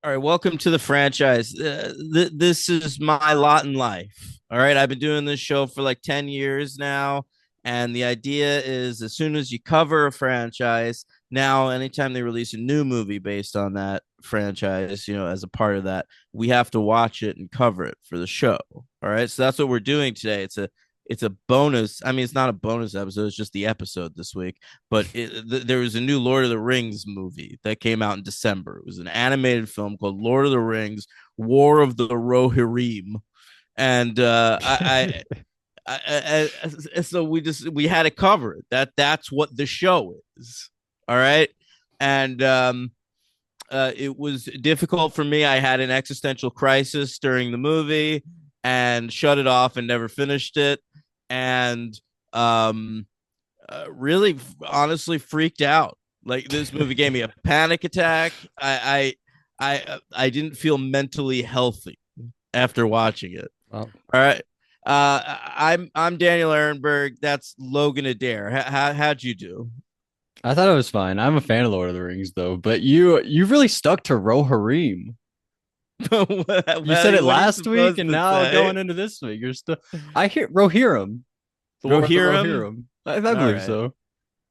All right, welcome to the franchise. This is my lot in life. All right, I've been doing this show for like 10 years now. And the idea is as soon as you cover a franchise, now anytime they release a new movie based on that franchise, as a part of that, we have to watch it and cover it for the show. All right, so that's what we're doing today. It's a bonus. I mean, it's not a bonus episode, it's just the episode this week. But there was a new Lord of the Rings movie that came out in December. It was an animated film called Lord of the Rings: War of the Rohirrim, and so we had to cover it. That's what the show is. All right, and it was difficult for me. I had an existential crisis during the movie and shut it off and never finished it, and um, really, honestly, freaked out. Like this movie gave me a panic attack. I didn't feel mentally healthy after watching it. Wow. All right. I'm Daniel Ehrenberg. That's Logan Adair. How'd you do? I thought it was fine. I'm a fan of Lord of the Rings though, but you really stuck to Rohirrim. You said it What are you last week, supposed and to now say? going into this week, you're still. I hear Rohirrim, the War of the Rohirrim. Rohirrim. I All believe right. so.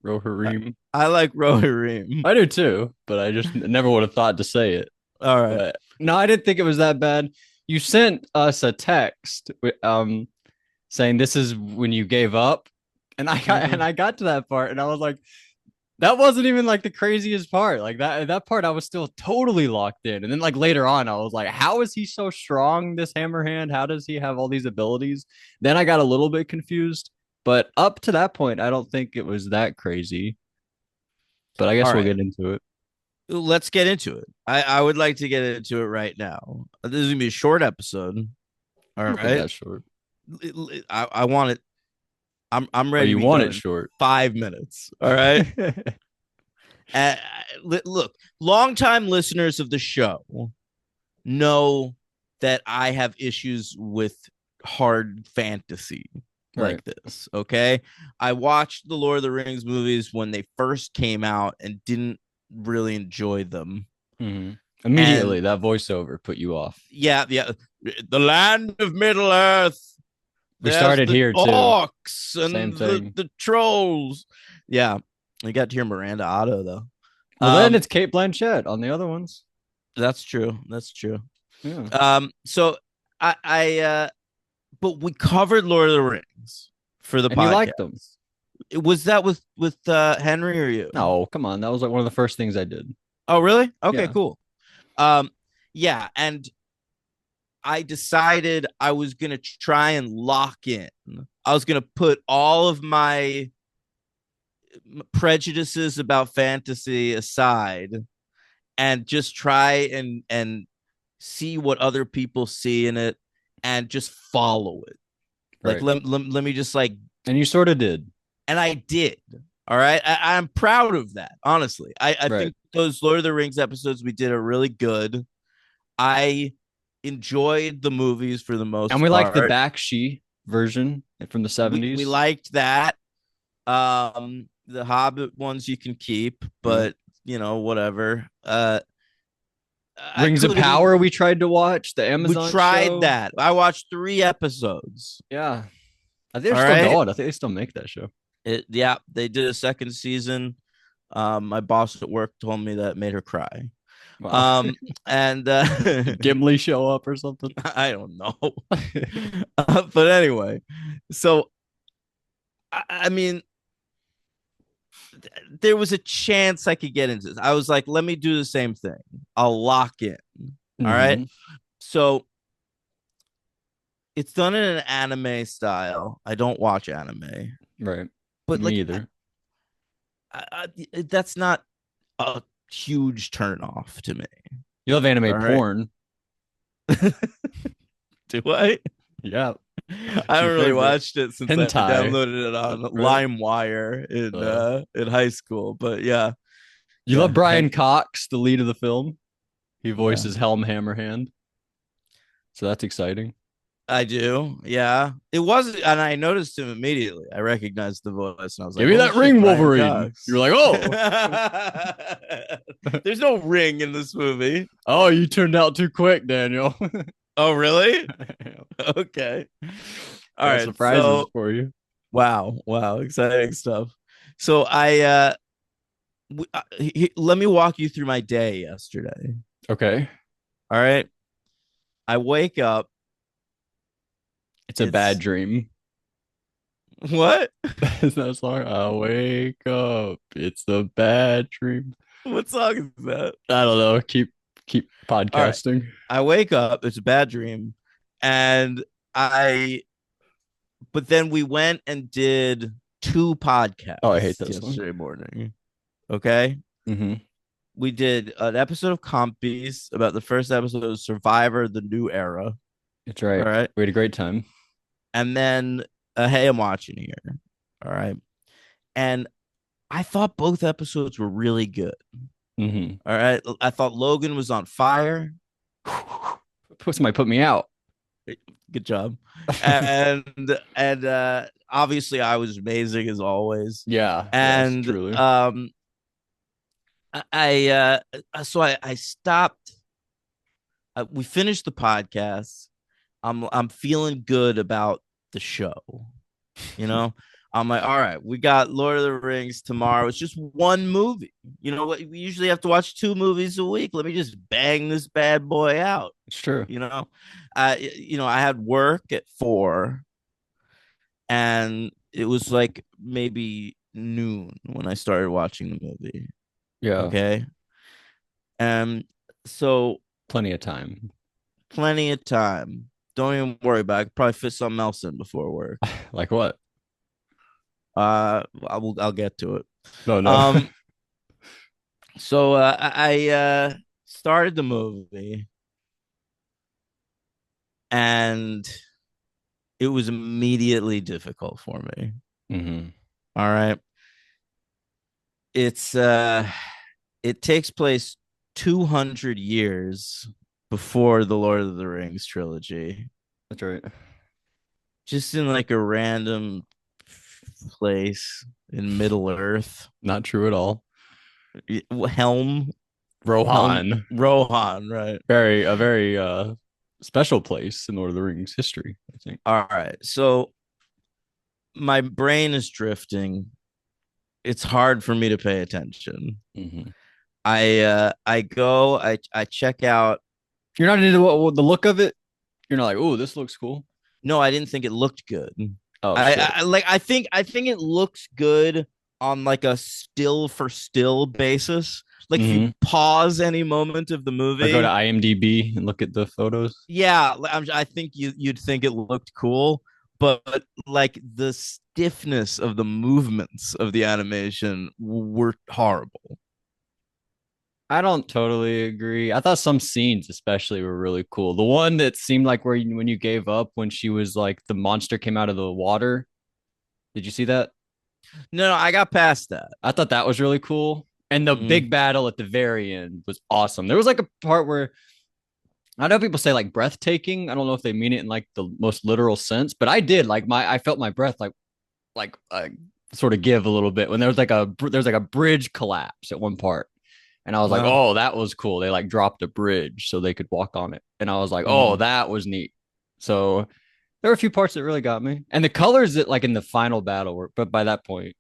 Rohirrim. I like Rohirrim. I do too, but I just never would have thought to say it. All right. But no, I didn't think it was that bad. You sent us a text, saying this is when you gave up, and I got Mhm. and I got to that part, and I was like, that wasn't even like the craziest part. Like that part I was still totally locked in. And then like later on, I was like, how is he so strong, this hammer hand? How does he have all these abilities? Then I got a little bit confused. But up to that point, I don't think it was that crazy. But I All guess we'll right. get into it. Let's get into it. I would like to get into it right now. This is gonna be a short episode. All I don't think right. that's short. I want it. I'm Oh, ready to you be want done it in short. 5 minutes. All right. Uh, Look, longtime listeners of the show know that I have issues with hard fantasy Right. like this. Okay. I watched the Lord of the Rings movies when they first came out and didn't really enjoy them. Mm-hmm. And Immediately, that voiceover put you off. yeah, yeah. The land of Middle Earth. We There's started the here too. orcs Same and the, thing. the trolls. Yeah. I got to hear Miranda Otto though. Well, then Um, it's Kate Blanchett on the other ones. that's true. That's true. Yeah. So I but we covered Lord of the Rings for the And you liked them. podcast. Was that with Henry or you? No, come on. That was like one of the first things I did. Oh, really? Okay, Yeah. cool. Yeah, and I decided I was gonna try and lock in. I was gonna put all of my prejudices about fantasy aside and just try and see what other people see in it and just follow it. Like Right. let me just like, And you sort of did. and I did. All right. I'm proud of that, honestly. I Right. think those Lord of the Rings episodes we did are really good. I enjoyed the movies for the And most we liked the part. Bakshi version from the We 70s. liked that. The Hobbit ones you can keep, Yeah. but whatever. I Rings of couldn't. Power we tried to watch, the We Amazon tried show. that. I watched 3 episodes. Yeah. I think they're All still right. going. I think they still make that show. Yeah, they did a second season. My boss at work told me that made her cry. Wow. Um, and Did Gimli show up or something? I don't know. But anyway, so I mean, there was a chance I could get into this. I was like, let me do the same thing. I'll lock in. All right. Hmm. So it's done in an anime style. I don't watch anime, Right. but Me like, either. that's not a huge turn off to me. You love anime All right. porn. Do I? Yeah. I It's your haven't really favorite. watched it since I Hentai, downloaded it on right? LimeWire Uh, in high school. But yeah, you love yeah, Brian Cox, the lead of the film. He yeah. voices Helm Hammerhand. So that's exciting. I do. Yeah. It wasn't, and I noticed him immediately. I recognized the voice and I was Give like, me holy that shit, ring, Brian Wolverine. You're Cox. like, oh, There's no ring in this movie. oh, you turned out too quick, Daniel. Oh, really? Okay. All Got right. surprises So, for you. wow. Wow. Exciting stuff. So, let me walk you through my day yesterday. Okay. All right. I wake up. It's a bad It's dream. what? Is that song? I wake up. It's a bad dream. What song is that? I don't know. Keep All right. podcasting. I wake up, it's a bad dream. And I, but then we went and did two Oh, I hate podcasts that song. yesterday morning. Okay. Mm-hmm. We did an episode of Compies about the first episode of Survivor, the new era. That's All right. right. We had a great time. And then, hey, I'm watching here. All right. And I thought both episodes were really good. Mm-hmm. All right. I thought Logan was on fire. Somebody put me out. Good job. And obviously I was amazing as always. Yeah. Yes. And Truly. I stopped. We finished the podcast. I'm feeling good about the show. You know, I'm like, all right, we got Lord of the Rings tomorrow. It's just one movie. You know what? We usually have to watch two movies a week. Let me just bang this bad boy out. It's true. I had work at 4, and it was like maybe noon when I started watching the movie. Yeah. Okay. And so Plenty of time. plenty of time. Don't even worry about it. I could probably fit something else in before work. Like what? I'll get to it. No, no. Um, so I started the movie and it was immediately difficult for me. Mm-hmm. All right. It's it takes place 200 years before the Lord of the Rings trilogy. That's right. Just in like a random place in Middle Earth. Not true at all. Helm, Helm, Rohan. Rohan, right? A very special place in Lord of the Rings history, I think. All right. So my brain is drifting. It's hard for me to pay attention. Mm-hmm. I check out. You're not into the look of it. You're not like, oh, this looks cool. No, I didn't think it looked good. Oh shit. I think it looks good on like a still for still basis. Like if you Mm-hmm. pause any moment of the Or go to movie, IMDb and look at the photos. yeah, I think you'd think it looked cool, but like the stiffness of the movements of the animation were horrible. I don't totally agree. I thought some scenes, especially, were really cool. The one that seemed like when you gave up when she was like the monster came out of the water. Did you see that? No, no, I got past that. I thought that was really cool. And the Mm. big battle at the very end was awesome. There was like a part where I know people say like breathtaking. I don't know if they mean it in like the most literal sense, but I did like I felt my breath like sort of give a little bit when there's like a bridge collapse at one part. And I was like, Wow. oh, that was cool. They like dropped a bridge so they could walk on it. And I was like, oh, Mm. that was neat. So there were a few parts that really got me. And the colors that like in the final battle were, but by that point,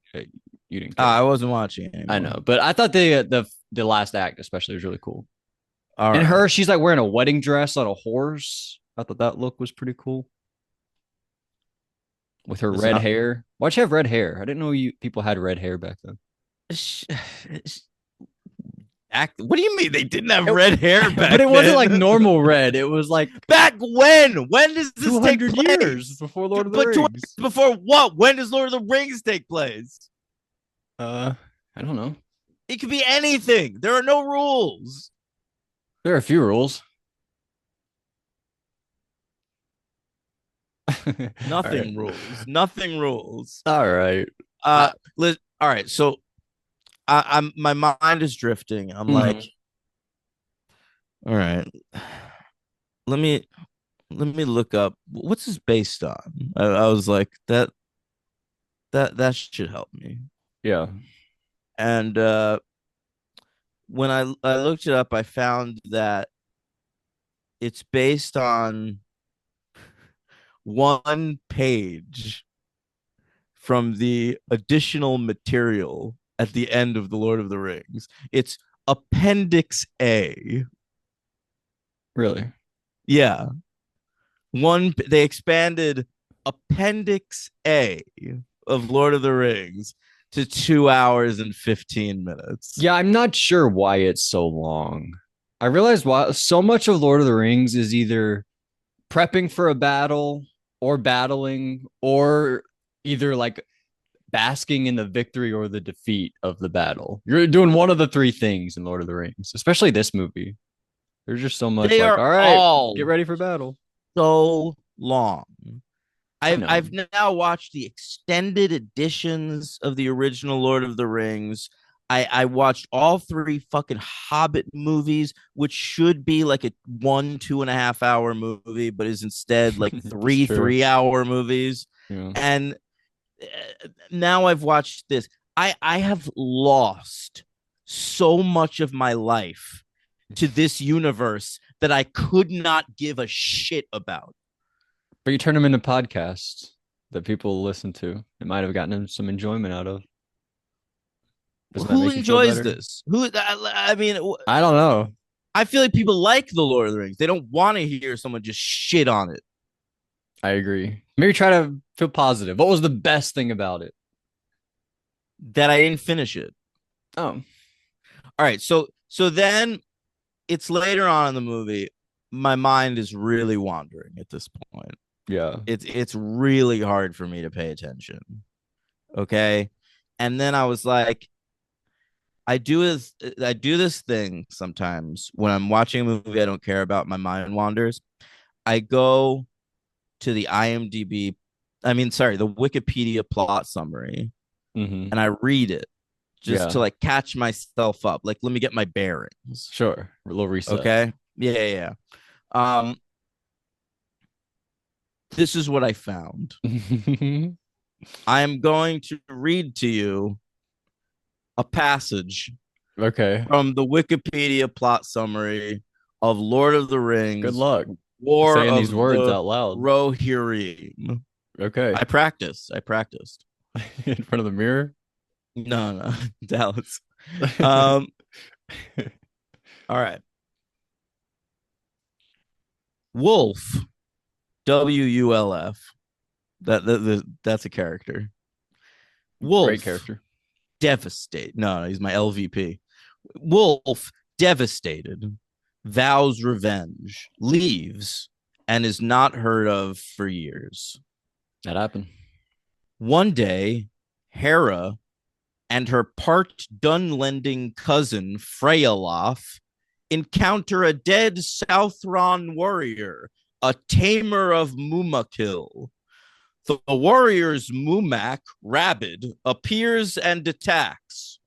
you didn't care. I wasn't watching I anymore. know, but I thought the last act especially was really cool. All And right. she's like wearing a wedding dress on a horse. I thought that look was pretty cool with her It's red not. hair. Why'd she have red hair? I didn't know you people had red hair back then. sh- What do you mean they didn't have It- red hair but back it wasn't like then? normal red. It was like Back when? When does this take 200 place? years before Lord of the But 200 Rings. years before what? When does Lord of the Rings take place? I don't know. It could be anything. There are no rules. There are a few rules. Nothing rules. Nothing rules. All right. All right. So I'm my mind is drifting. I'm like, Mhm. all right. Let me let me look up what's this based on. I was like that should help me. Yeah, And when I looked it up, I found that it's based on one page from the additional material at the end of the Lord of the Rings. It's Appendix A. really. Yeah, one they expanded Appendix A of Lord of the Rings to 2 hours and 15 minutes. Yeah, I'm not sure why it's so long. I realized why so much of Lord of the Rings is either prepping for a battle or battling or either like basking in the victory or the defeat of the battle. You're doing one of the three things in Lord of the Rings, especially this movie. There's just so much They like, are all right, get all ready for battle. so long. I I've know. now watched the extended editions of the original Lord of the Rings. I watched all three fucking Hobbit movies, which should be like a 1 2.5 hour movie, but is instead like That's three true. 3 hour movies. Yeah. And now I've watched this. I have lost so much of my life to this universe that I could not give a shit about. But you turn them into podcasts that people listen to. It might have gotten them some enjoyment out of. Doesn't that Who make you feel enjoys better? this? Who? I mean, I don't know. I feel like people like the Lord of the Rings. They don't want to hear someone just shit on it. I agree. Maybe try to feel positive. What was the best thing about it? That I didn't finish it. Oh, All right, so then it's later on in the movie. My mind is really wandering at this point. yeah. It's really hard for me to pay attention. Okay, and then I was like, I do this thing sometimes when I'm watching a movie I don't care about. My mind wanders. I go to the IMDb, I mean, sorry, the Wikipedia plot summary, Mm-hmm. and I read it just to Yeah. like catch myself up. Like, let me get my bearings. Sure. A little reset. Okay. Yeah. Um, this is what I found. I am going to read to you a passage Okay. from the Wikipedia plot summary of Lord of the Good Rings, luck War saying of these words the out loud. Rohirrim. Okay. I practiced. I practiced. In front of the mirror. No, Dallas. Um, all right. Wolf, WULF. That's a character. Great Wolf, character. devastate. No, he's my LVP. Wolf, devastated, vows revenge, leaves, and is not heard of for years. That happened. One day, Hera and her part Dunlending cousin Freyalof encounter a dead Southron warrior, a tamer of Mumakil. The warrior's Mumak, rabid, appears and attacks.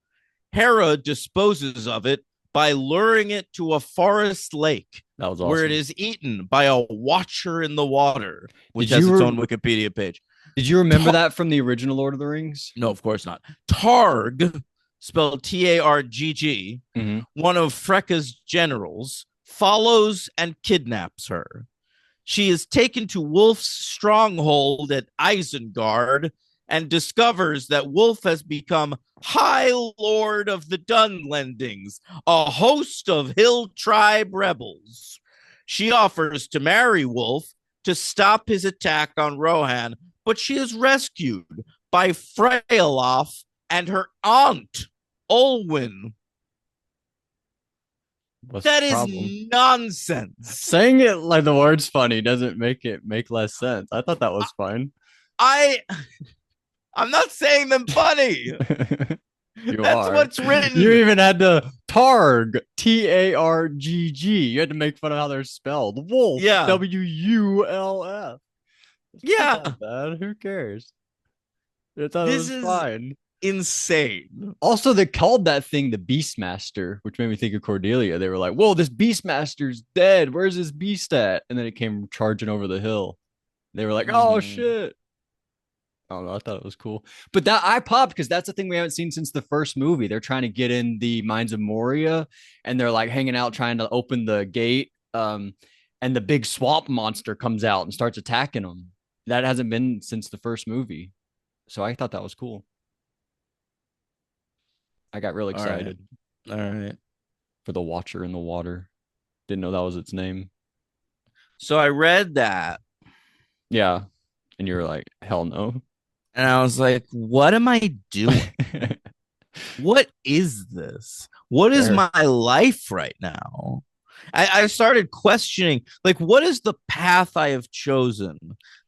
Hera disposes of it by luring it to a forest lake, That was where it awesome. is eaten by a watcher in the water, which Did has you its own re- Wikipedia page. did you remember Ta- that from the original Lord of the Rings? no, of course not. Targ, spelled Targg, Mm-hmm. one of Freka's generals, follows and kidnaps her. She is taken to Wolf's stronghold at Isengard and discovers that Wolf has become High Lord of the Dunlendings, a host of hill tribe rebels. She offers to marry Wolf to stop his attack on Rohan, but she is rescued by Freyalof and her aunt, Olwyn. What's the That is problem? nonsense. Saying it like the word's funny doesn't make it make less sense. I thought that was fine. I I'm not saying them funny. You That's are. what's You written. even had to Targ, Targg. You had to make fun of how they're spelled. Wolf, Yeah. WULF. It's not Yeah. that bad. Who cares? I thought it This was is fine. insane. Also, they called that thing the Beastmaster, which made me think of Cordelia. They were like, "Whoa, this Beastmaster's dead. Where's his beast at?" And then it came charging over the hill. They were like, "Oh Mhm. shit!" I don't know. I thought it was cool, but that I popped because that's the thing we haven't seen since the first movie. They're trying to get in the mines of Moria, and they're like hanging out trying to open the gate. And the big swamp monster comes out and starts attacking them. That hasn't been since the first movie, so I thought that was cool. I got real All right. excited All right. for the Watcher in the Water. Didn't know that was its name. So I read that Yeah, and you're like, hell no. and I was like, what am I doing? What is this? What is Fair. my life right now? I started questioning, like, what is the path I have chosen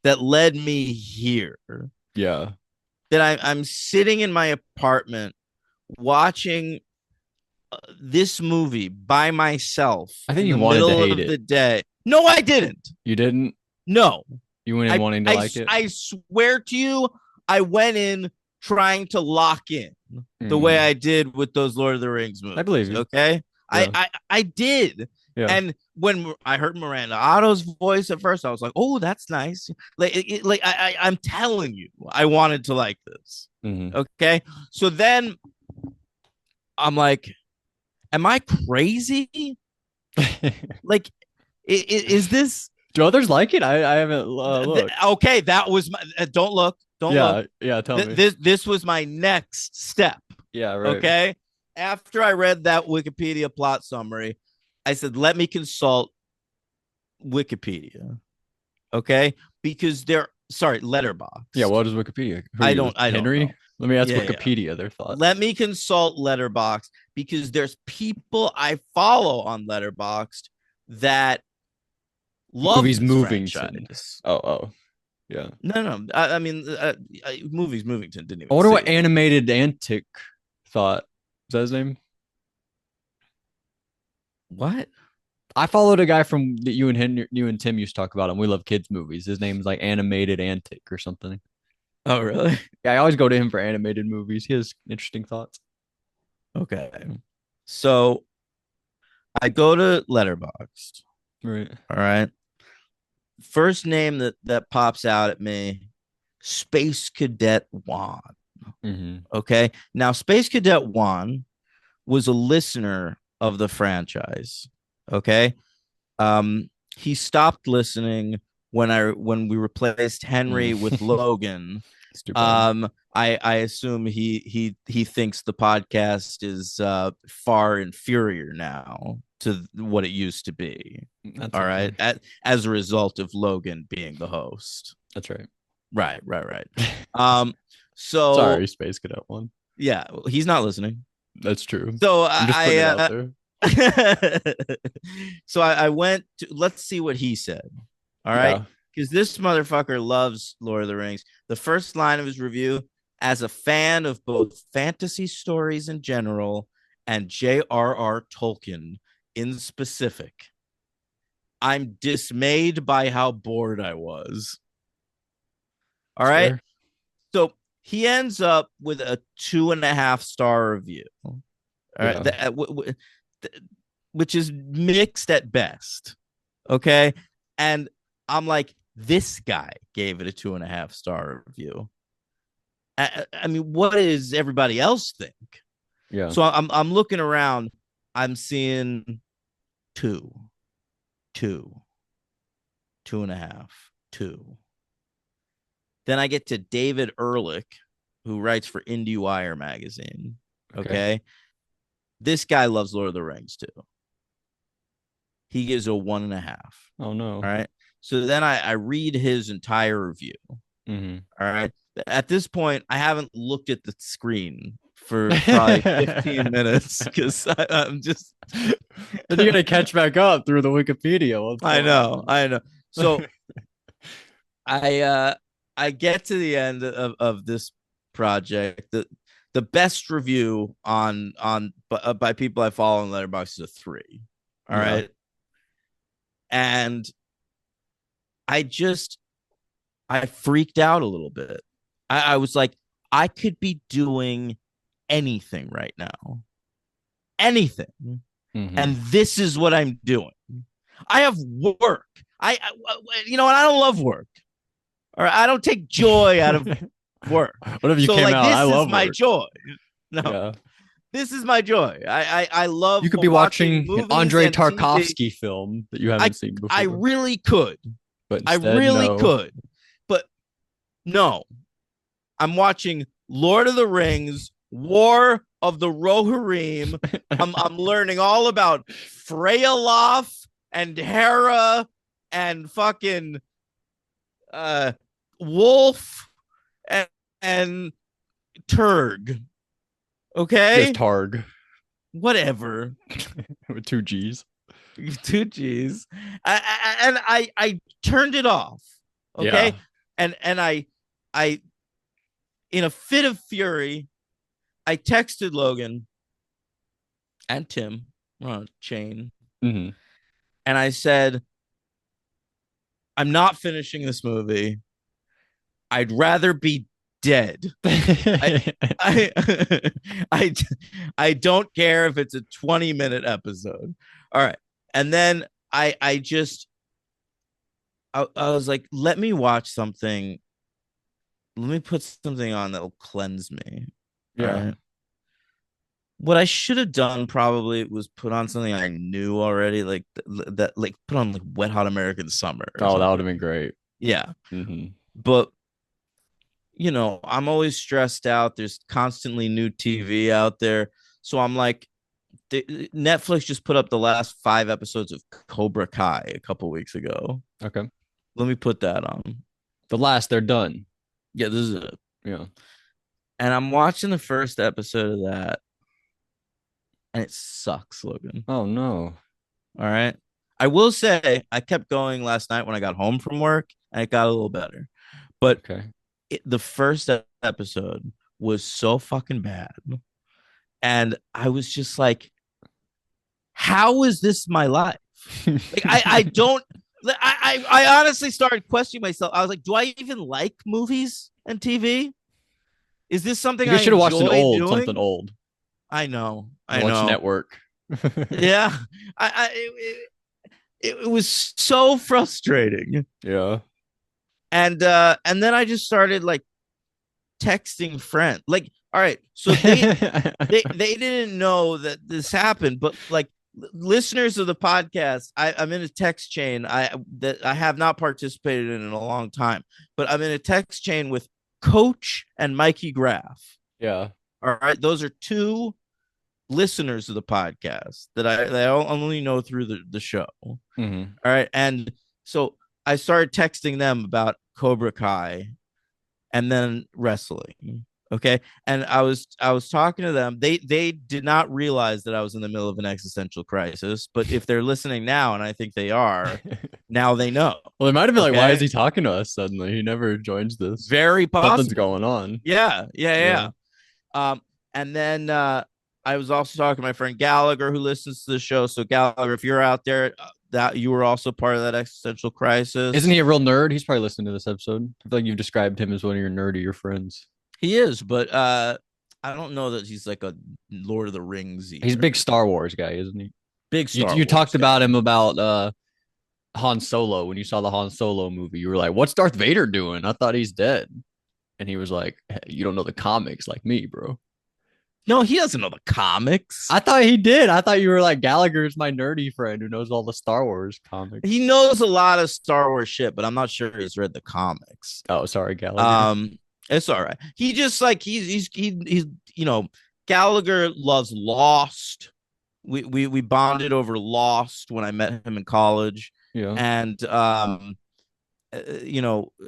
that led me here? Yeah, That I'm sitting in my apartment watching this movie by myself I think in you the wanted to middle hate of it. the day. No, I didn't. You didn't. No, You went in wanting to like it. I swear to you, I went in trying to lock in the way Mm, I did with those Lord of the Rings I believe movies. you. Okay, Yeah, I did. yeah. And when I heard Miranda Otto's voice at first, I was like, "Oh, that's nice." I'm telling you, I wanted to like this. Hmm. Okay, so then I'm like, "Am I crazy? Like, is this Do others like it? I haven't looked. okay?" That was my. Don't look. Don't look. Yeah, yeah. Tell me. This was my next step. Yeah, right. Okay. After I read that Wikipedia plot summary, I said, let me consult Wikipedia. Okay. Because sorry, Yeah. Letterboxd. What is Wikipedia? Who are you, I don't know. Henry? Let me ask Yeah, yeah. Wikipedia their thoughts. Let me consult Letterboxd because there's people I follow on Letterboxd that love Movies this Movington. franchise. Oh, oh, yeah. No, no. I mean, movies Movington didn't I even wonder see what it. animated antic thought. Is that his name? What? I followed a guy from that you and Tim used to talk about him. We love kids movies. His name's like Animated Antic or something. Oh, really? Yeah, I always go to him for animated movies. He has interesting thoughts. Okay. So I go to Letterboxd. Right. All right. First name that pops out at me, Space Cadet Juan. Mm-hmm. Okay. Now, Space Cadet Juan was a listener of the franchise. Okay. He stopped listening when we replaced Henry with Mm. Logan. It's too bad. I assume he thinks the podcast is far inferior now to what it used to be. That's All okay. right, as a result of Logan being the host. That's right. Right, right, right. Um, so Sorry, Space Cadet one. yeah, he's not listening. That's true. So I'm just putting it out there. so I went to let's see what he said. All right. Yeah. Because this motherfucker loves Lord of the Rings. The first line of his review, as a fan of both fantasy stories in general and j.r.r. Tolkien in specific, I'm dismayed by how bored I was. All It's right. fair. So he ends up with a 2.5 star review. All right. Yeah. Which is mixed at best. Okay. And I'm like, this guy gave it a 2.5 star review. I mean, what does everybody else think? Yeah. So I'm looking around. I'm seeing two, two, 2.5, two. Then I get to David Ehrlich, who writes for IndieWire magazine. Okay. Okay. This guy loves Lord of the Rings too. He gives a 1.5. Oh All no. right. So then I read his entire review. Mm-hmm. All right. At this point, I haven't looked at the screen for probably 15 minutes because I'm just. Then you gotta catch back up through the Wikipedia. What's I going know. on? I know. So I get to the end of this project. The best review on by people I follow on Letterboxd is a 3. All Yeah. right. And I just I freaked out a little bit. I was like, I could be doing anything right now, anything, Mm-hmm. and this is what I'm doing. I have work. You know what? I don't love work, or I don't take joy out of work. What if you So came like, out? I this is love my work. joy. No, Yeah. this is my joy. I love You could be watching watching an movies Andrei and TV. Tarkovsky film that you I haven't seen I before, really could. but I instead, really no. could. But no, I'm watching Lord of the Rings, War of the Rohirrim. I'm learning all about Freyalof and Hera and fucking uh Wolf and, and Turg. Just Okay? Targ Whatever. with two G's. Two G's. And I turned it off. Okay? Yeah. And I in a fit of fury, I texted Logan and Tim on a chain, Mm-hmm. and I said, I'm not finishing this movie. I'd rather be dead. I I I I don't care if it's a 20-minute episode. All right. And then I was like, let me watch something. Let me put something on that'll cleanse me. All Yeah. right. What I should have done probably was put on something I knew already, like that, like put on like Wet Hot American Summer or Oh, that would something. have been great. Yeah. Mm-hmm. But I'm always stressed out. There's constantly new TV out there. So I'm like, Netflix just put up the last 5 episodes of Cobra Kai a couple weeks ago. Okay. Let me put that on. The last, they're done. Yeah, this is it. Yeah. And I'm watching the first episode of that, and it sucks, Logan. Oh no. All right. I will say I kept going last night when I got home from work, and it got a little better. But Okay. the first episode was so fucking bad. And I was just like, how is this my life? Like, I don't, I honestly started questioning myself. I was like, do I even like movies and TV? Is this something You I should have watched enjoy something doing? old. I know. I Watch know. Network. Yeah. It was so frustrating. Yeah. And then I just started like texting friends. Like, all right, so they didn't know that this happened, but like listeners of the podcast, I'm in a text chain that I have not participated in a long time, but I'm in a text chain with Coach and Mikey Graff. Yeah. All right, those are two listeners of the podcast that I only know through the show. All Mm-hmm. right, and so I started texting them about Cobra Kai and then wrestling. Okay. And I was talking to them. They did not realize that I was in the middle of an existential crisis. But if they're listening now, and I think they are, now they know. Well, it might have been like, why is Okay. he talking to us suddenly? He never joins this. Very Something's possible. going on. Yeah. Yeah. Yeah. Yeah. And then I was also talking to my friend Gallagher who listens to the show. So Gallagher, if you're out there, that you were also part of that existential Isn't crisis. he a real nerd? He's probably listening to this episode. I feel like you've described him as one of your nerdier friends. He is, but I don't know that he's like a Lord of the Rings He's a either. big Star Wars guy, isn't he? Big You Star you Wars talked guy. about him about Han Solo when you saw the Han Solo movie. You were like, "What's Darth Vader doing? I thought he's dead." And he was like, hey, "You don't know the comics like me, bro." No, he doesn't know the comics. I thought he did. I thought you were like Gallagher's my nerdy friend who knows all the Star Wars comics. He knows a lot of Star Wars shit, but I'm not sure he's read the comics. Oh, sorry, Gallagher. Um, it's all right. He just like he's Gallagher loves Lost. We bonded over Lost when I met him in college, Yeah. and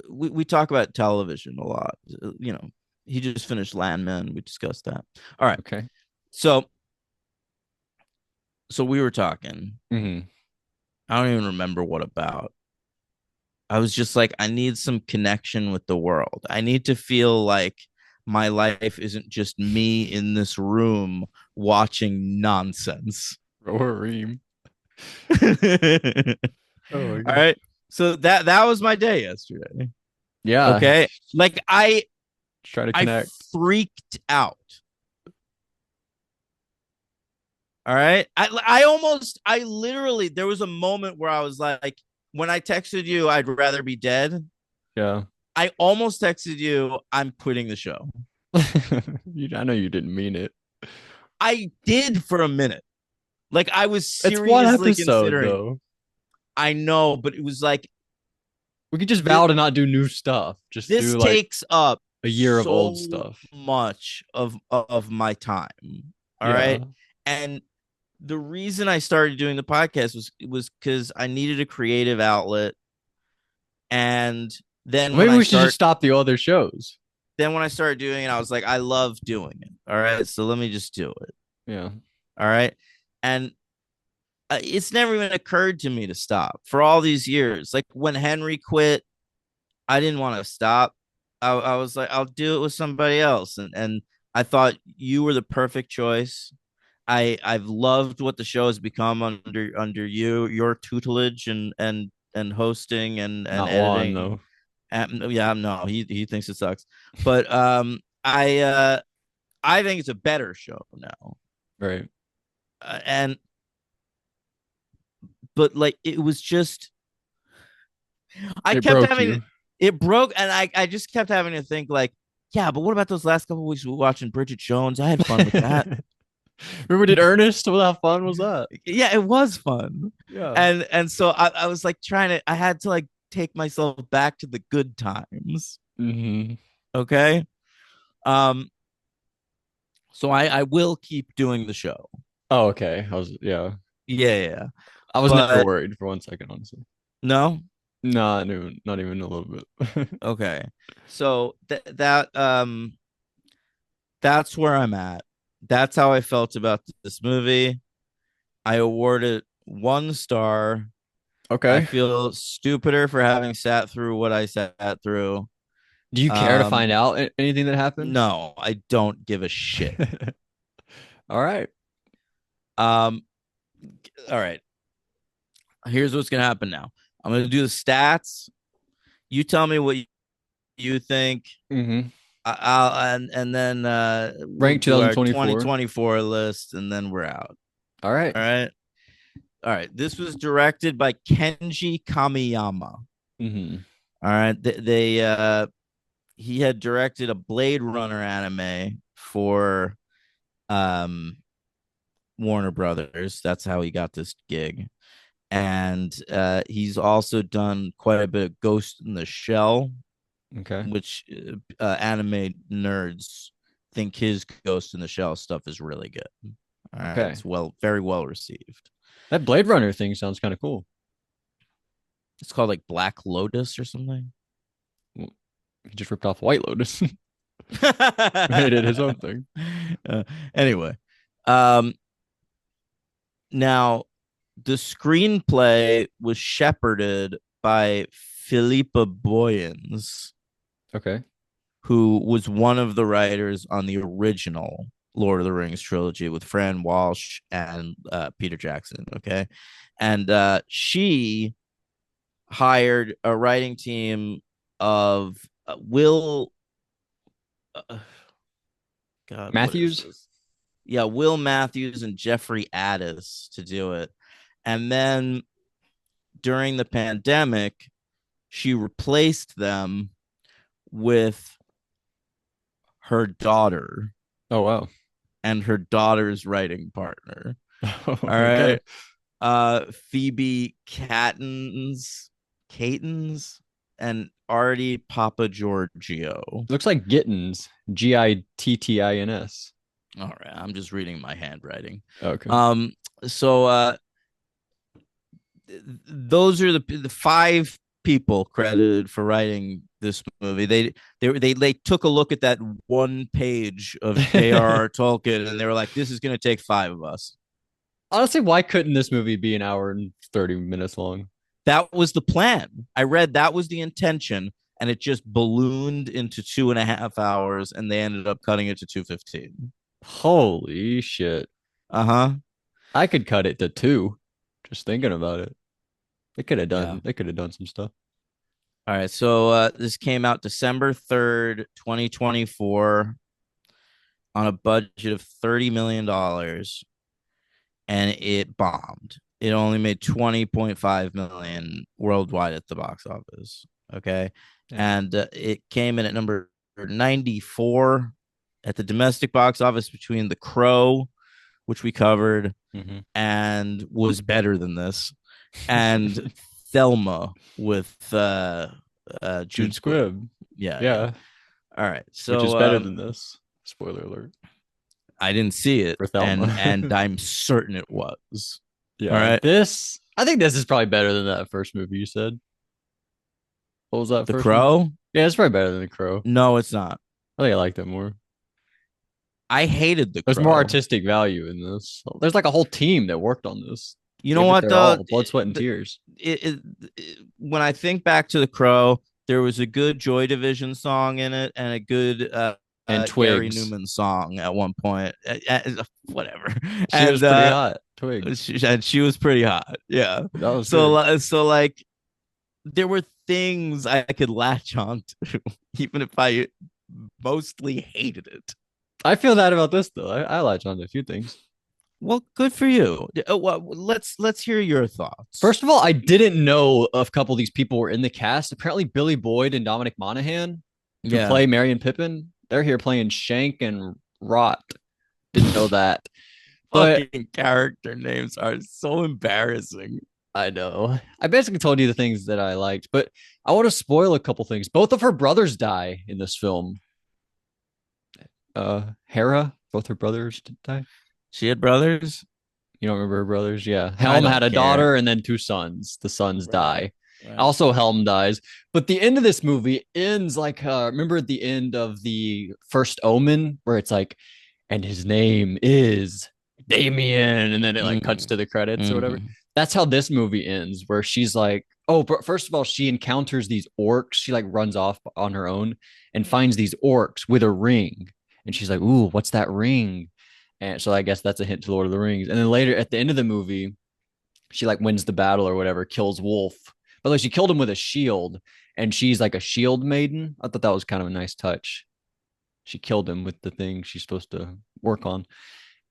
we talk about television a lot. He just finished Landman. We discussed that. All right. Okay. So we were talking. Mm-hmm. I don't even remember what about. I was just like, I need some connection with the world. I need to feel like my life isn't just me in this room watching nonsense. Rohirrim. All Oh my god. right. So that was my day yesterday. Yeah. Okay. Like Just try to I connect. freaked out. All right. I literally, there was a moment where I was like, when I texted you, I'd rather be dead. Yeah. I almost texted you, I'm quitting the show. I know you didn't mean it. I did for a minute. Like I was It's one seriously episode considering. though. I know, but it was like We could just th- vow to not do new stuff. Just this do like takes up a year of old so stuff. much of my time. All right. Yeah. And the reason I started doing the podcast was because I needed a creative outlet. And then when Maybe I we should just start stop the other shows. then when I started doing it, I was like, I love doing it. All right. So let me just do it. Yeah. All right. And it's never even occurred to me to stop for all these years. Like when Henry quit, I didn't want to stop. I was like, I'll do it with somebody else. And I thought you were the perfect choice. I've loved what the show has become under your tutelage and hosting and Not Juan editing. though. And yeah, no, he thinks it sucks. But I think it's a better show now. Right. And but like it was just I It kept broke having you. it broke, and I just kept having to think like, yeah, but what about those last couple of weeks we were watching Bridget Jones? I had fun with that. Remember, did Ernest? What how fun was that? Yeah, it was fun, Yeah. and so I was like trying to, I had to like take myself back to the good times. Hmm. Okay, um, so I will keep doing the show. Oh, okay. Yeah. Yeah, yeah, yeah. I was never But worried for 1 second, honestly. no, No, not even a little bit. okay. So that's where I'm at. That's how I felt about this movie. I award it 1 star. I Okay. feel stupider for having sat through what I sat through. Do you care to find Um, out anything that happened? no, I don't give a shit. All right. Um, all right. Here's what's gonna happen now. I'm gonna do the stats. You tell me what you think. Mm-hmm. I'll and then we'll Rank do our 2024. 2024 list, and then we're out. All right. All right. All right. This was directed by Kenji Kamiyama. Mm-hmm. All right. He had directed a Blade Runner anime for um Warner Brothers. That's how he got this gig. And he's also done quite a bit of Ghost in the Shell, Okay. which anime nerds think his Ghost in the Shell stuff is really good. All right, Okay. it's very well received. That Blade Runner thing sounds kind of cool. It's called like Black Lotus or something. Well, he just ripped off White Lotus. Made it his own thing. Anyway, um, now the screenplay was shepherded by Philippa Boyens, Okay. who was one of the writers on the original Lord of the Rings trilogy with Fran Walsh and Peter Jackson. Okay. And she hired a writing team of Will. Uh, God, what is Matthews. this? Yeah, Will Matthews and Jeffrey Addis to do it. And then during the pandemic, she replaced them with her daughter Oh wow. and her daughter's writing partner. All Okay. right. Phoebe Catons and Artie Papa Giorgio. Looks like Gittins. Gittins. All right, I'm just reading my handwriting. Okay. So those are the five people credited for writing this movie. They took a look at that one page of j.r.r. Tolkien and they were like, this is going to take five of us. Honestly, why couldn't this movie be an hour and 30 minutes long? That was the plan. I read that was the intention, and it just ballooned into 2.5 hours, and they ended up cutting it to 2:15. Holy shit. Uh-huh. I could cut it to two. Just thinking about it. Yeah. They could have done some stuff. All right. So this came out December 3rd, 2024 on a budget of $30 million, and it bombed. It only made 20.5 million worldwide at the box office. Okay. Dang. And it came in at number 94 at the domestic box office between The Crow, which we covered, Mm-hmm. and was better than this, and Thelma with Jude Jude Squibb. Squibb. Yeah, yeah. Yeah, All right. which is So better than this. Spoiler alert I didn't see it, for and Thelma. I'm certain it was. All Yeah, right. I think this is probably better than that first movie you said. What was that The first movie? Crow? Yeah, it's probably better than The Crow. No, it's not. I think I like that more. I hated The There's more Crow. artistic value in this. There's like a whole team that worked on this. You know Gave it what their though? all, blood, sweat, and tears. When I think back to The Crow, there was a good Joy Division song in it and a good And Gary Twigs. Newman song at one point. Whatever, She was and pretty hot. Twigs. she was pretty hot. Yeah. That was So good. so like there were things I could latch on to, even if I mostly hated it. I feel that about this though. I latch on to a few things. Well, good for you. Well, let's hear your thoughts. First of all, I didn't know a couple of these people were in the cast. Apparently, Billy Boyd and Dominic Monaghan, who Yeah. play Merry and Pippin, they're here playing Shank and Rot. Didn't know that. But Fucking character names are so embarrassing. I know. I basically told you the things that I liked, but I want to spoil a couple things. Both of her brothers die in this film. Hera, both her brothers die. She had brothers? You don't remember her brothers? Yeah. I Helm had don't a care. daughter and then two sons. The sons Right. die. Right. Also, Helm dies. But the end of this movie ends like remember at the end of the first Omen, where it's like, and his name is Damien, and then it like cuts Mm-hmm. to the credits or whatever. Mm-hmm. That's how this movie ends, where she's like, oh, but first of all, she encounters these orcs. She like runs off on her own and finds these orcs with a ring. And she's like, ooh, what's that ring? And so I guess that's a hint to Lord of the Rings. And then later at the end of the movie, she like wins the battle or whatever, kills Wolf. But like she killed him with a shield, and she's like a shield maiden. I thought that was kind of a nice touch. She killed him with the thing she's supposed to work on.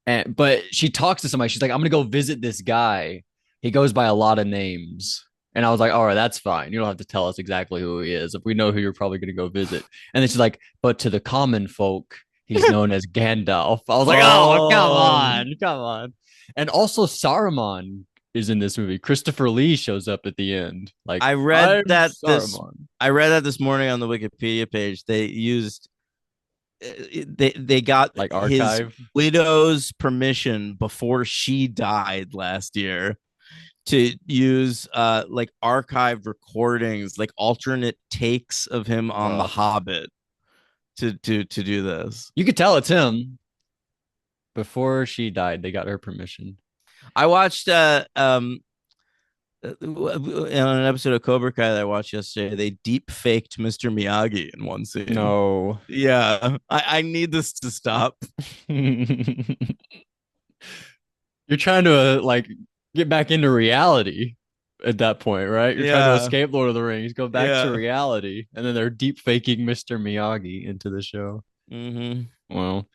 And but she talks to somebody. She's like, I'm gonna go visit this guy. He goes by a lot of names. And I was like, all right, that's fine. You don't have to tell us exactly who he is. If we know who you're probably gonna go visit. And then she's like, but to the common folk, he's known as Gandalf. I was like, oh, come Oh, on, come on. And also Saruman is in this movie. Christopher Lee shows up at the end. Like, I read I'm that this Saruman. I read that this morning on the Wikipedia page. They used they got Like his archive. widow's permission before she died last year to use like archived recordings, like alternate takes of him on The Hobbit to do this. You could tell it's him. Before she died, they got her permission. I watched in an episode of Cobra Kai that I watched yesterday, they deep faked Mr. Miyagi in one scene. No. Yeah, I need this to stop. You're trying to like get back into reality at that point, right? You're trying to Yeah, escape Lord of the Rings, go back to yeah. reality, and then they're deep faking Mr. Miyagi into the show. Mm-hmm. Well,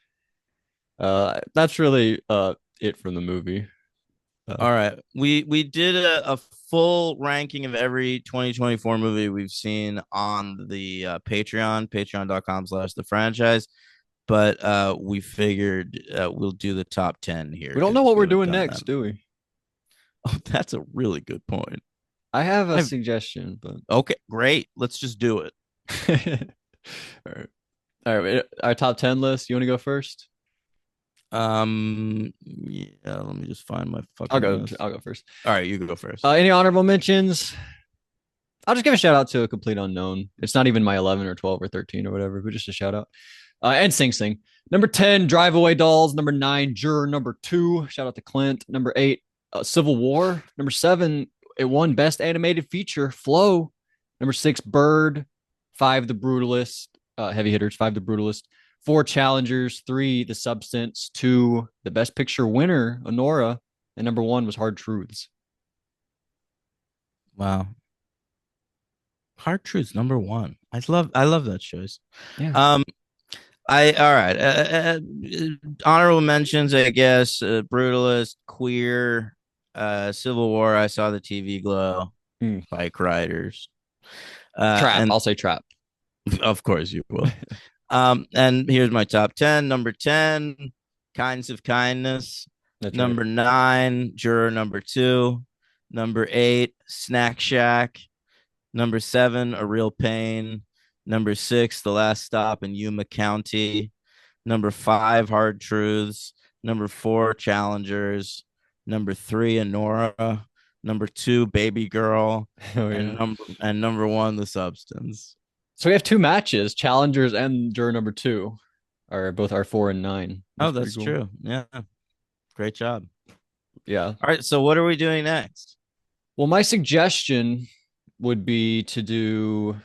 that's really it from the movie. All right, we did a full ranking of every 2024 movie we've seen on the patreon.com/the franchise, but we figured we'll do the top 10 here We don't know because what we we're haven't doing done next, them. do we? Oh, that's a really good point. I have a I've suggestion, but Okay, great. Let's just do it. all right. All right, our top 10 list. You want to go first? Yeah, let me just find my I'll fucking go. list. I'll go first. All right, you go first. Any honorable mentions? I'll just give a shout out to a complete unknown. It's not even my 11 or 12 or 13 or whatever, but just a shout out. And Sing Sing. Number 10, Drive Away Dolls. Number 9, Juror. Number 2, shout out to Clint. Number 8, Civil War. Number 7, it won Best Animated Feature, Flow. Number 6, Bird. 5, The Brutalist. Heavy hitters, 5, The Brutalist. 4, Challengers. 3, The Substance. 2, the Best Picture winner, Honora. And number 1 was Hard Truths. Wow. Hard Truths #1. I love that choice. Yeah. Um, I all right. Honorable mentions, I guess. Brutalist, Queer, Civil War. I saw the TV glow. Mm. Bike Riders. Trap. And I'll say trap. of course you will. And here's my top 10. Number 10, Kinds of Kindness. That's right. Number 9, Juror #2. Number 8, Snack Shack. Number 7, A Real Pain. Number 6, The Last Stop in Yuma County. Number 5, Hard Truths. Number 4, Challengers. Number 3, Honora. Number 2, Baby Girl. Oh And yeah. number 1, The Substance. So we have two matches. Challengers and juror number two are both our 4 and 9. Oh, That's pretty that's cool. true. Yeah. Great job. Yeah. All right. So what are we doing next? Well, my suggestion would be to do.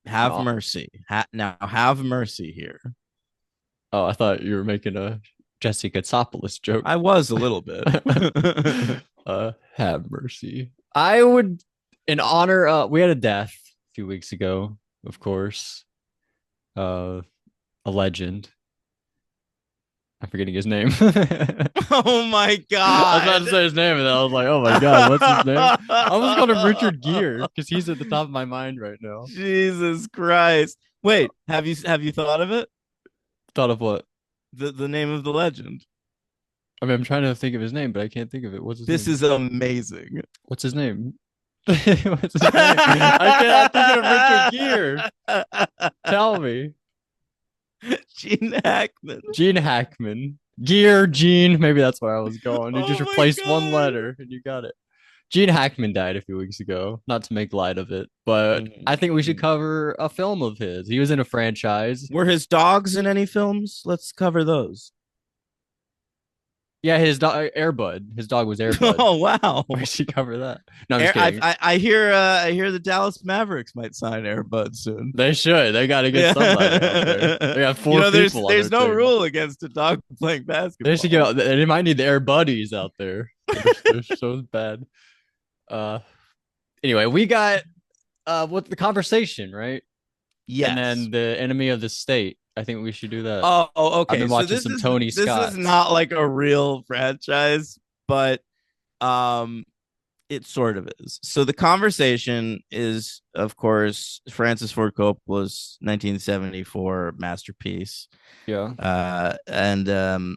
Have Oh, mercy. Now have mercy here. oh, I thought you were making a Jesse Katsopoulos joke. I was a little bit. Have mercy. I would, in honor. We had a death a few weeks ago, of course. A legend. I'm forgetting his name. I Oh my was about god. to say his name, and then I was like, "Oh my god, what's his name?" I was called him Richard Gere because he's at the top of my mind right now. Jesus Christ. Wait, have you thought of it? Thought of what? The name of the legend. I mean, I'm trying to think of his name, but I can't think of it. What's his This name? is amazing. What's his name? What's his name? I can't think of Richard Gere. Tell me. Gene Hackman. Gene Hackman. Gear Gene. Maybe that's where I was going. You Oh just my replaced one god. letter and you got it. Gene Hackman died a few weeks ago. Not to make light of it, but I think we should Mhm. cover a film of his. He was in a franchise. Were his dogs in any films? Let's cover those. Yeah, his dog Airbud. His dog was Airbud. Oh wow. We should cover that. No, I'm just kidding. I hear the Dallas Mavericks might sign Airbud soon. They should. They got to get somebody out there. They got four There's people on there's their no team. rule against a dog playing They should basketball. get. They might need the Air Buddies out there. They're so bad. Uh. Anyway, we got what the conversation, right? And Yes. then the enemy of the state. I think we should do that. I've Okay. been So watching some Tony this is Scotts. not like a real franchise, but um it sort of is. So the conversation is, of course, Francis Ford Coppola's 1974 masterpiece. Yeah. And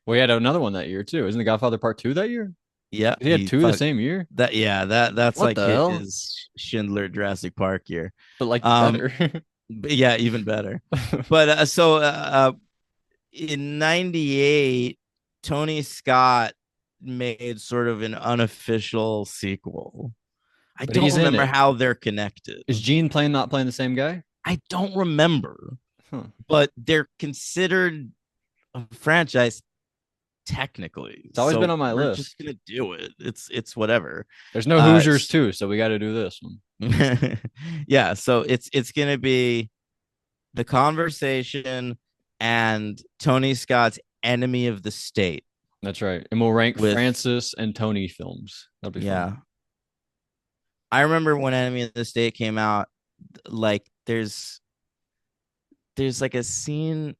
We had another one that year too. Isn't the Godfather Part 2 that year? yeah, He had two the same year. that's What like the hell? his Schindler Jurassic Park year. But like Um, better. but yeah, even better. But in '98, Tony Scott made sort of an unofficial sequel. I But don't he's in remember it. how they're connected. Is Gene playing not playing the same guy? I don't remember, Huh. but they're considered a franchise technically. It's always So been on my we're list. just gonna do it. It's whatever. There's no Hoosiers too, so we got to do this one. Yeah, so it's gonna be the conversation and Tony Scott's Enemy of the State. That's right. And we'll rank With Francis and Tony films. That'll be yeah. fun. I remember when Enemy of the State came out, like there's like a scene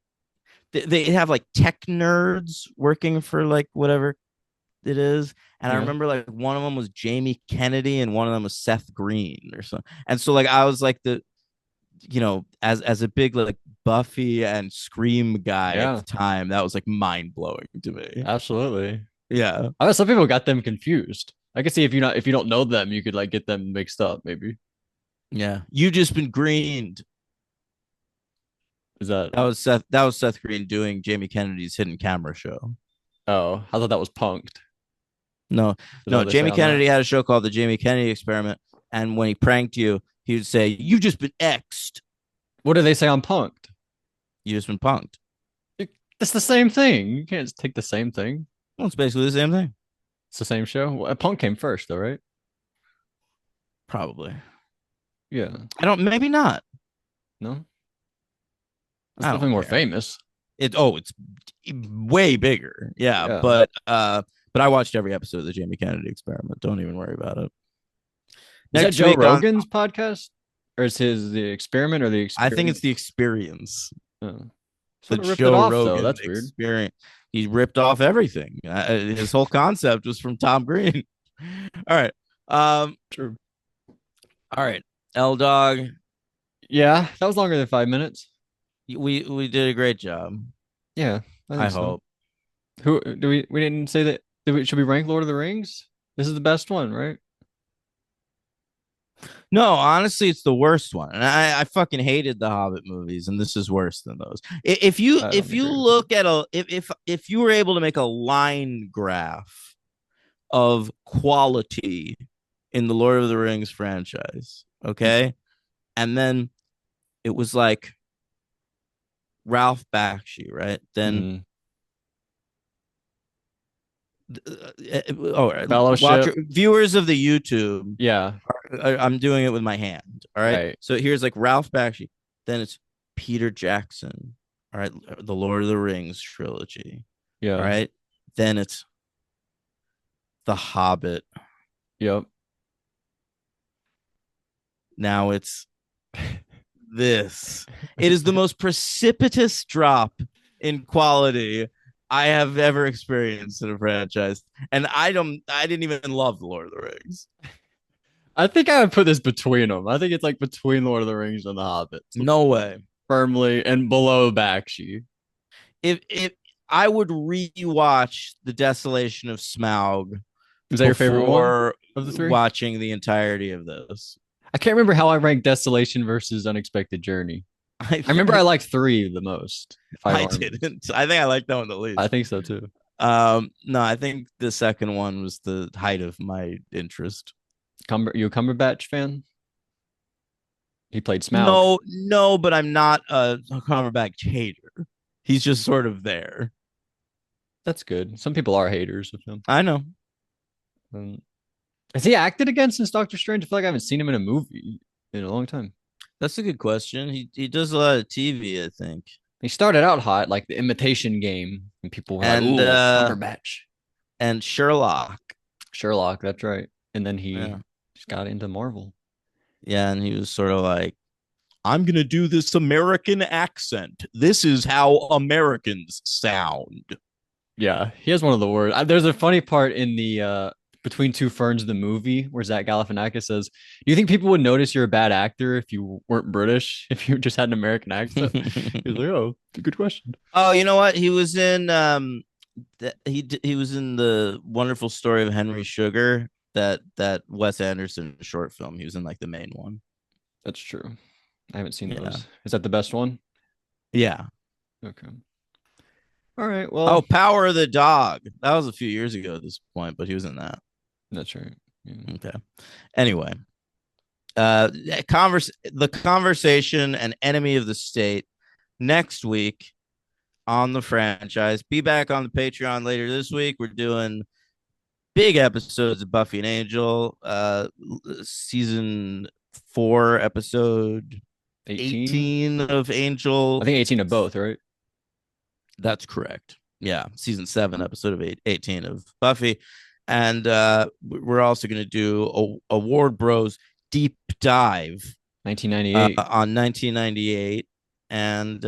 they have like tech nerds working for like whatever it is. And I Yeah. remember like one of them was Jamie Kennedy and one of them was Seth Green or something. And so like I was like as a big like Buffy and Scream guy at Yeah, the time, that was like mind blowing to me. absolutely. Yeah. I know some people got them confused. I could see if you don't know them, you could like get them mixed up, maybe. Yeah. You just been greened. Is that That was Seth Green doing Jamie Kennedy's hidden camera show. oh, I thought that was punked. No, Is that no, what they say Jamie on that? Kennedy had a show called The Jamie Kennedy Experiment. And when he pranked you, he would say, "You just been X'd. What do they say on punked? You just been punked." It's the same thing. You can't just take the same thing. Well, it's basically the same thing. It's the same show. Well, Punk came first, though, right? Probably. Yeah. Maybe not. No, it's I definitely don't more care. famous. It's way bigger. Yeah, Yeah. but I watched every episode of the Jamie Kennedy Experiment. Don't even worry about it. Is that Next Joe week on, Rogan's podcast, or is his the experiment or the I think experiment? it's the experience, Oh. the Sort of ripped it Joe off though. Rogan That's weird. experience. He ripped off everything. His whole concept was from Tom Green. All right. True. All right. L Dog, Yeah, that was longer than 5 minutes. we did a great job. Yeah, I I think so. hope. Who do we didn't say that should we rank Lord of the Rings? This is the best one, right? No, honestly, it's the worst one, and I fucking hated the Hobbit movies, and this is worse than those. If you I if don't you agree with that. look at a if you were able to make a line graph of quality in the Lord of the Rings franchise, okay, and then it was like Ralph Bakshi, right? Then Mm-hmm. oh, watch Fellowship. viewers of the YouTube. Yeah, I'm doing it with my hand. All right. right. So here's like Ralph Bakshi. Then it's Peter Jackson. All right. The Lord of the Rings trilogy. All Yeah. right. Then it's The Hobbit. Yep. Now it's this. It is the most precipitous drop in quality I have ever experienced in a franchise. And I didn't even love The Lord of the Rings. I think I would put this between them. I think it's like between Lord of the Rings and The Hobbit. No way. Firmly and below Bakshi. If I would rewatch The Desolation of Smaug Is that your favorite one before of the three? watching the entirety of this. I can't remember how I ranked Desolation versus Unexpected Journey. I I remember I liked three the most. Five I Armies. didn't. I think I like that one the I least. think so too. No, I think the second one was the height of my interest. You a Cumberbatch fan? He played Smaug. No, no, but I'm not a Cumberbatch hater. He's just sort of there. That's good. Some people are haters of him. I know. Um, has he acted again since Doctor Strange? I feel like I haven't seen him in a movie in a long time. That's a good question. He does a lot of TV, I think. He started out hot, like the Imitation Game, and people were like, And "Ooh, Cumberbatch, Sherlock. Sherlock." That's right. And then Yeah. he just got into Marvel. Yeah, and he was sort of like, I'm going to do this American accent. This is how Americans sound. Yeah, he has one of the worst. There's a funny part in the Between Two Ferns, the movie, where Zach Galifianakis says, "Do you think people would notice you're a bad actor if you weren't British, if you just had an American accent?" He's like, "Oh, good question." Oh, you know what? He was in he was in the Wonderful Story of Henry Sugar, that Wes Anderson short film. He was in like the main one. That's true. I haven't seen Yeah. those. Is that the best one? Yeah. Okay. All right. Oh, Well, Power of the Dog. That was a few years ago at this point, but he was in that. that's right. Yeah. Okay. Anyway, the conversation and enemy of the state next week on the franchise. Be back on the Patreon later this week. We're doing big episodes of Buffy and Angel, season 4, episode 18. 18 of I Angel. think 18 of both, right? That's correct. Yeah, season 7, episode of 18 of Buffy. And we're also going to do a Ward Bros deep dive 1998. on 1998. And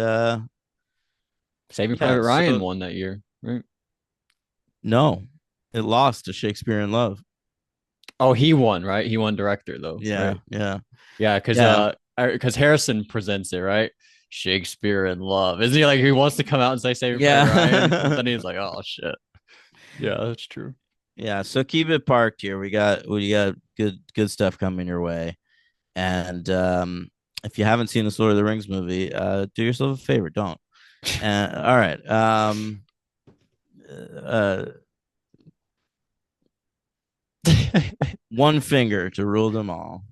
Saving yeah, Private Ryan so won that year, right? no, it lost to Shakespeare in Love. Oh, he won, right? He won director though, Yeah, right? yeah, Yeah, yeah. because Harrison presents it, right? Shakespeare in Love. Isn't he like he wants to come out and say Saving Private Ryan? But Yeah. then he's like, oh shit. Yeah, that's true. Yeah, so keep it parked here. We got good stuff coming your way. And if you haven't seen this Lord of the Rings movie, do yourself a favor, don't. All right. Uh One finger to rule them all.